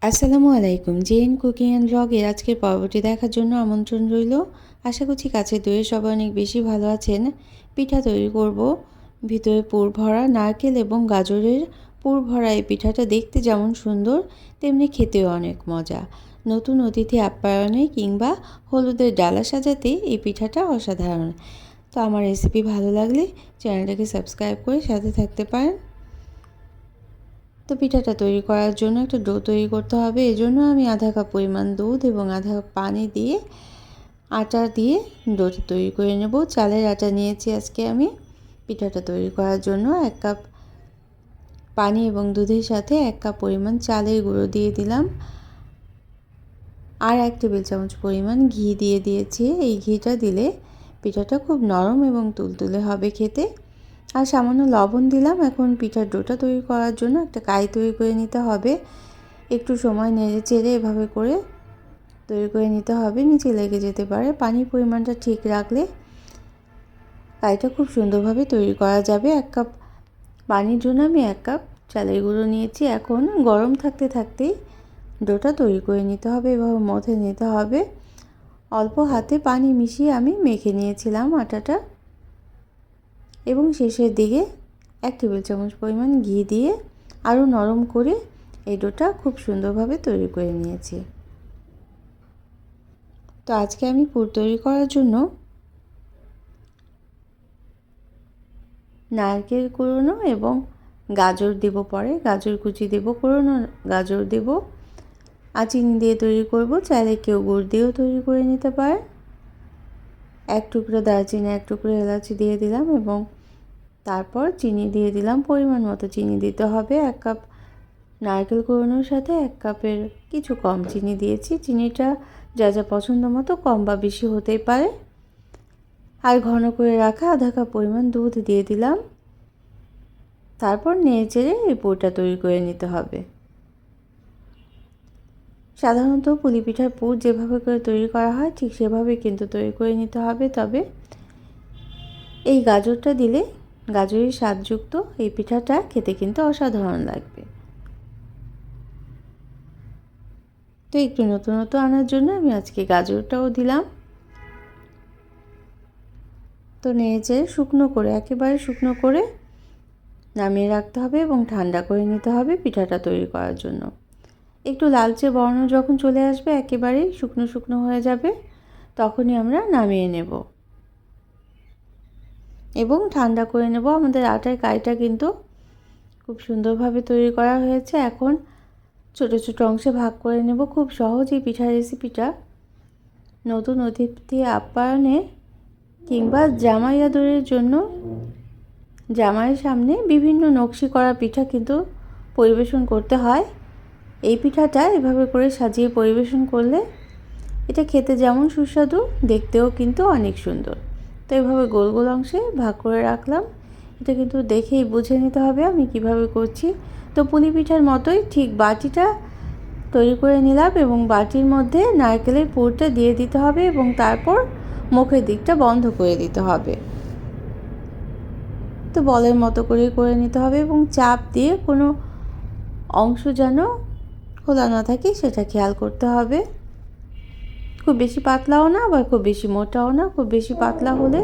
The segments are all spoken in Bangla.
আসসালামু আলাইকুম। জেন কুকিং অ্যান্ড ব্লগের আজকের পর্বটি দেখার জন্য আমন্ত্রণ রইল। আশা করছি কাছের দূরে সবাই অনেক বেশি ভালো আছেন। পিঠা তৈরি করব। ভিতরে পুর ভরা নারকেল এবং গাজরের পুর ভরা এই পিঠাটা দেখতে যেমন সুন্দর, তেমনি খেতেও অনেক মজা। নতুন অতিথি আপ্যায়নে কিংবা হলুদের ডালা সাজাতে এই পিঠাটা অসাধারণ। তো আমার রেসিপি ভালো লাগলে চ্যানেলটাকে সাবস্ক্রাইব করে সাথে থাকতে পারেন। তো পিঠাটা তৈরি করার জন্য একটা ডো তৈরি করতে হবে। এজন্য আমি আধা কাপ পরিমাণ দুধ এবং আধা কাপ পানি দিয়ে আটা দিয়ে ডোটা তৈরি করে নেব। চালের আটা নিয়েছি আজকে আমি। পিঠাটা তৈরি করার জন্য 1 কাপ পানি এবং দুধের সাথে 1 কাপ পরিমাণ চালের গুঁড়ো দিয়ে দিলাম, আর 1 টেবিল চামচ পরিমাণ ঘি দিয়ে দিয়েছি। এই ঘিটা দিলে পিঠাটা খুব নরম এবং তুলতুলে হবে খেতে। আর সামান্য লবণ দিলাম। এখন পিঠার ডোটা তৈরি করার জন্য একটা কাই তৈরি করে নিতে হবে। একটু সময় নেড়ে চেড়ে এভাবে করে তৈরি করে নিতে হবে, নিচে লেগে যেতে পারে। পানির পরিমাণটা ঠিক রাখলে কাইটা খুব সুন্দরভাবে তৈরি করা যাবে। 1 কাপ পানির জন্য আমি 1 কাপ চালের গুঁড়ো নিয়েছি। এখন গরম থাকতে থাকতেই ডোটা তৈরি করে নিতে হবে, এভাবে মথে নিতে হবে। অল্প হাতে পানি মিশিয়ে আমি মেখে নিয়েছিলাম আটাটা, এবং শেষের দিকে 1 টেবিল চামচ পরিমাণ ঘি দিয়ে আরও নরম করে এই ডোটা খুব সুন্দরভাবে তৈরি করে নিয়েছি। তো আজকে আমি পুর তৈরি করার জন্য নারকেল কুড়োনো এবং গাজর দেব, পরে গাজর কুচি দেব, কুড়োনো গাজর দেব, আর চিনি দিয়ে তৈরি করব। চাইলে কেউ গুড় দিয়েও তৈরি করে নিতে পারে। 1 টুকরো দারচিনি, 1 টুকরো এলাচি দিয়ে দিলাম, এবং তারপর চিনি দিয়ে দিলাম। পরিমাণ মতো চিনি দিতে হবে। 1 কাপ নারকেল কুড়োনোর সাথে 1 কাপের কিছু কম চিনি দিয়েছি। চিনিটা যা যা পছন্দ মতো কম বা বেশি হতেই পারে। আর ঘন করে রাখা আধা কাপ পরিমাণ দুধ দিয়ে দিলাম। তারপর নেড়ে চেড়ে এই পুরটা তৈরি করে নিতে হবে। সাধারণত পুলি পিঠার পুর যেভাবে করে তৈরি করা হয় ঠিক সেভাবে কিন্তু তৈরি করে নিতে হবে। তবে এই গাজরটা দিলে, গাজরের স্বাদযুক্ত এই পিঠাটা খেতে কিন্তু অসাধারণ লাগবে। তো একটু নতুনত্ব আনার জন্য আমি আজকে গাজরটাও দিলাম। তো নেড়ে শুকনো করে, একেবারে শুকনো করে নামিয়ে রাখতে হবে এবং ঠান্ডা করে নিতে হবে পিঠাটা তৈরি করার জন্য। একটু লালচে বর্ণ যখন চলে আসবে, একেবারেই শুকনো শুকনো হয়ে যাবে, তখনই আমরা নামিয়ে নেব এবং ঠান্ডা করে নেব। আমাদের আটার কাইটা কিন্তু খুব সুন্দরভাবে তৈরি করা হয়েছে। এখন ছোট ছোট অংশে ভাগ করে নেব। খুব সহজ এই পিঠার রেসিপিটা। নতুন অতিথি আপ্যায়নে কিংবা জামাই আদরের জন্য জামাইয়ের সামনে বিভিন্ন নকশি করা পিঠা কিন্তু পরিবেশন করতে হয়। এই পিঠাটা এভাবে করে সাজিয়ে পরিবেশন করলে এটা খেতে যেমন সুস্বাদু, দেখতেও কিন্তু অনেক সুন্দর। তো এভাবে গোল গোল অংশে ভাগ করে রাখলাম। এটা কিন্তু দেখেই বুঝে নিতে হবে আমি কিভাবে করছি। তো পুলি পিঠার মতোই ঠিক বাটিটা তৈরি করে নিলাম, এবং বাটির মধ্যে নারকেলের পুরটা দিয়ে দিতে হবে, এবং তারপর মুখের দিকটা বন্ধ করে দিতে হবে। তো বলের মতো করে নিতে হবে, এবং চাপ দিয়ে কোনো অংশ যেন খোলা না থাকে সেটা খেয়াল করতে হবে। খুব বেশি পাতলাও না, আবার খুব বেশি মোটাও না। খুব বেশি পাতলা হলে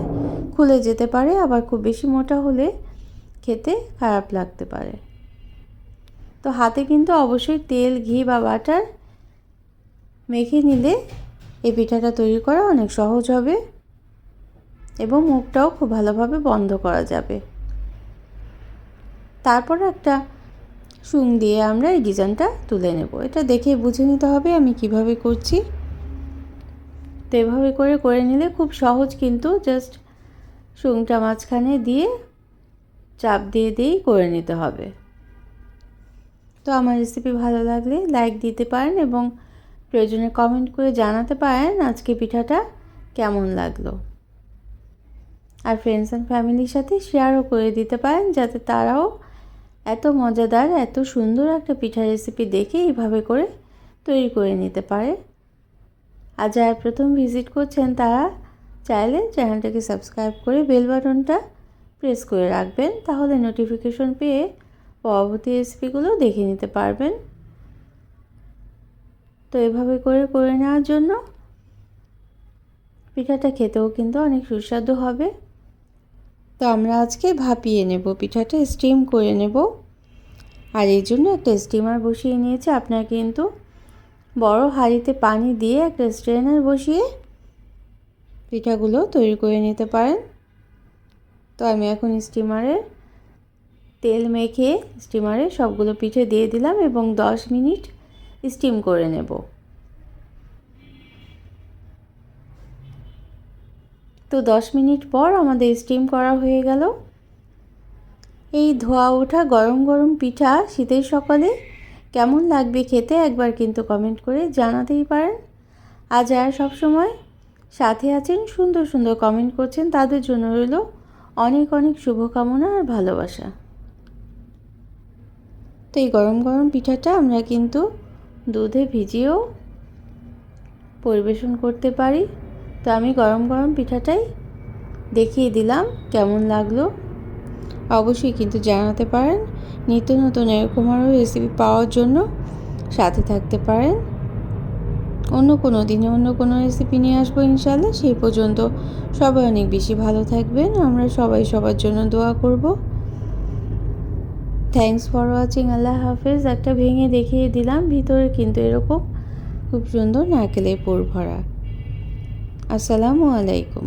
খুলে যেতে পারে, আবার খুব বেশি মোটা হলে খেতে খারাপ লাগতে পারে। তো হাতে কিন্তু অবশ্যই তেল, ঘি বা বাটার মেখে নিলে এই পিঠাটা তৈরি করা অনেক সহজ হবে, এবং মুখটাও খুব ভালোভাবে বন্ধ করা যাবে। তারপর একটা সুং দিয়ে আমরা এই ডিজাইনটা তুলে নেব। এটা দেখে বুঝে নিতে হবে আমি কিভাবে করছি। তো এভাবে করে নিলে খুব সহজ, কিন্তু জাস্ট সুংটা মাঝখানে দিয়ে চাপ দিয়ে দিয়েই করে নিতে হবে। তো আমার রেসিপি ভালো লাগলে লাইক দিতে পারেন, এবং প্রয়োজনে কমেন্ট করে জানাতে পারেন আজকে পিঠাটা কেমন লাগলো। আর ফ্রেন্ডস অ্যান্ড ফ্যামিলির সাথে শেয়ারও করে দিতে পারেন, যাতে তারাও এত মজাদার, এত সুন্দর একটা পিঠা রেসিপি দেখে এইভাবে করে তৈরি করে নিতে পারে। আর যারা প্রথম ভিজিট করছেন তারা চাইলে চ্যানেলটাকে সাবস্ক্রাইব করে বেল বাটনটা প্রেস করে রাখবেন, তাহলে নোটিফিকেশন পেয়ে পরবর্তী রেসিপিগুলো দেখে নিতে পারবেন। তো এভাবে করে নেওয়ার জন্য পিঠাটা খেতেও কিন্তু অনেক সুস্বাদু হবে। তো আমরা আজকে ভাপিয়ে নেব, পিঠাটা স্টিম করে নেব। আর এই জন্য একটা স্টিমার বসিয়ে নিয়েছি। আপনারা কিন্তু বড় হাঁড়িতে পানি দিয়ে একটা স্ট্রেনার বসিয়ে পিঠাগুলো তৈরি করে নিতে পারেন। তো আমি এখন স্টিমারে তেল মেখে স্টিমারে সবগুলো পিঠে দিয়ে দিলাম এবং 10 মিনিট স্টিম করে নেব। তো 10 মিনিট পর আমাদের স্টিম করা হয়ে গেল। এই ধোয়া ওঠা গরম গরম পিঠা শীতের সকালে কেমন লাগবে খেতে একবার কিন্তু কমেন্ট করে জানাতেই পারেন। আর যারা সবসময় সাথে আছেন, সুন্দর সুন্দর কমেন্ট করছেন, তাদের জন্য রইল অনেক অনেক শুভকামনা আর ভালোবাসা। তো এই গরম গরম পিঠাটা আমরা কিন্তু দুধে ভিজিয়েও পরিবেশন করতে পারি। তো আমি গরম গরম পিঠাটাই দেখিয়ে দিলাম, কেমন লাগলো অবশ্যই কিন্তু জানাতে পারেন। নিত্য নতুন এরকম আরও রেসিপি পাওয়ার জন্য সাথে থাকতে পারেন। অন্য কোনো দিনে অন্য কোনো রেসিপি নিয়ে আসবো ইনশাআল্লাহ। সেই পর্যন্ত সবাই অনেক বেশি ভালো থাকবেন। আমরা সবাই সবার জন্য দোয়া করব। Thanks for watching. আল্লাহ হাফেজ। একটা ভেঙে দেখিয়ে দিলাম, ভিতরে কিন্তু এরকম খুব সুন্দর নারকেলের পুর ভরা। আসসালামু আলাইকুম।